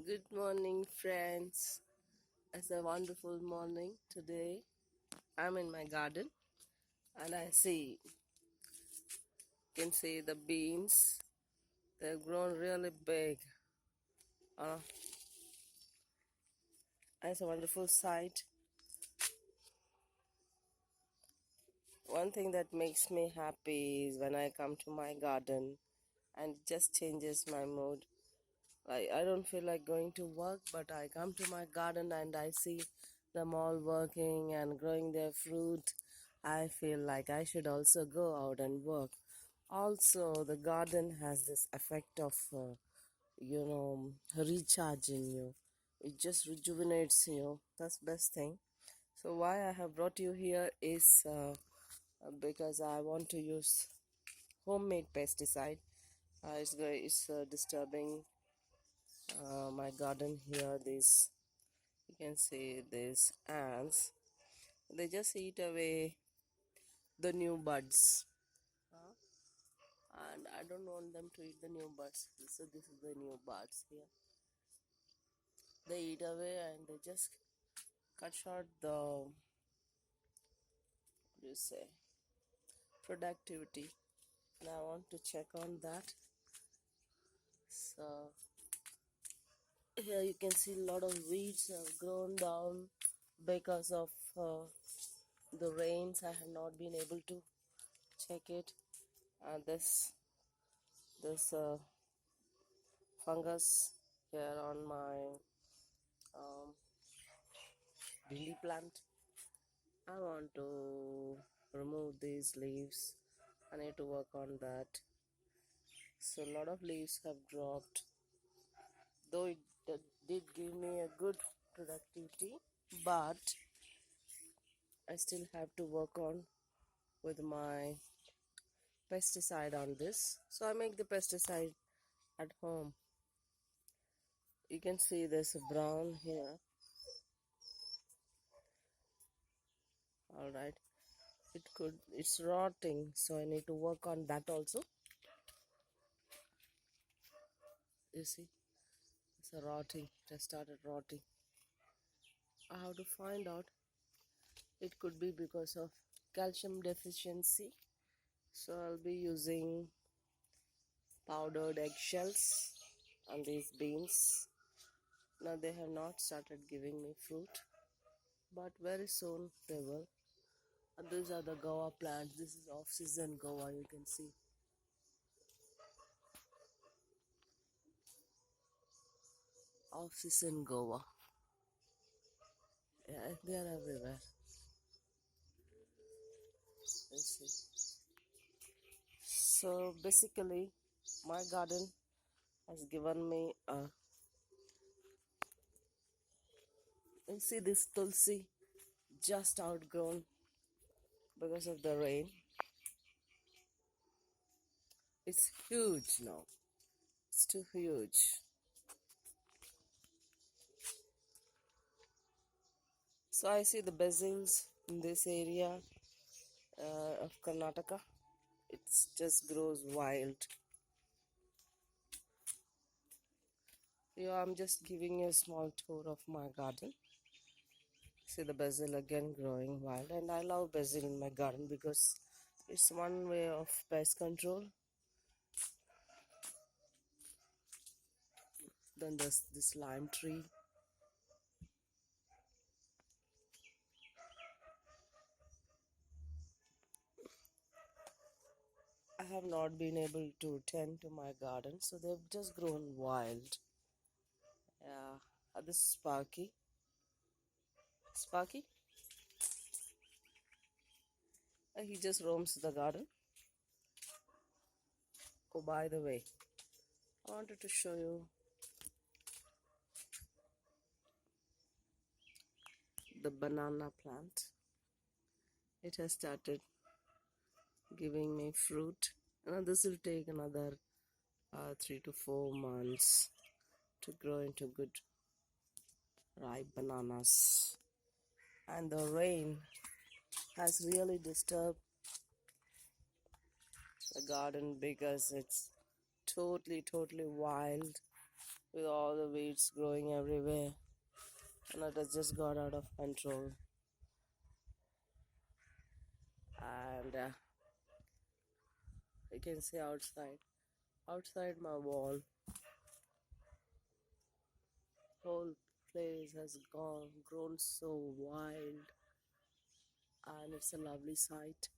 Good morning, friends. It's a wonderful morning today. I'm in my garden and I can see the beans. They've grown really big. Uh, it's a wonderful sight. One thing that makes me happy is when I come to my garden and it just changes my mood. Like, I don't feel like going to work, but I come to my garden and I see them all working and growing their fruit. I feel like I should also go out and work. Also, the garden has this effect of, recharging you. It just rejuvenates you. That's the best thing. So why I have brought you here is because I want to use homemade pesticide. It's disturbing my garden here. This you can see these ants. They just eat away the new buds. Uh, and I don't want them to eat the new buds. So this is the new buds here. They eat away and they just cut short the what do you say productivity. And I want to check on that. So here you can see a lot of weeds have grown down because of the rains. I have not been able to check it. And this fungus here on my um, lily plant. I want to remove these leaves. I need to work on that. So a lot of leaves have dropped, though it did give me a good productivity, but I still have to work on with my pesticide on this. So I make the pesticide at home. You can see there's a brown here. All right, it's rotting, so I need to work on that also. You see, it's a rotting. It has started rotting. I have to find out. It could be because of calcium deficiency. So I'll be using powdered eggshells on these beans. Now they have not started giving me fruit, but very soon they will. And these are the guava plants. This is off-season guava, you can see. Off-season guava. Yeah, they are everywhere. Let's see. So basically, my garden has given me a. You see this tulsi just outgrown because of the rain. It's huge now. It's too huge. So I see the basils in this area of Karnataka. It just grows wild. Yeah, I'm just giving you a small tour of my garden. See the basil again growing wild, and I love basil in my garden because it's one way of pest control. Then there's this lime tree. I have not been able to tend to my garden, so they've just grown wild. Yeah, this is Sparky. Sparky, he just roams the garden. Oh, by the way, I wanted to show you the banana plant. It has started giving me fruit. This will take another 3 to 4 months to grow into good ripe bananas. And the rain has really disturbed the garden because it's totally wild. with all the weeds growing everywhere, and it has just got out of control. And you can see outside my wall, whole place has grown so wild, and it's a lovely sight.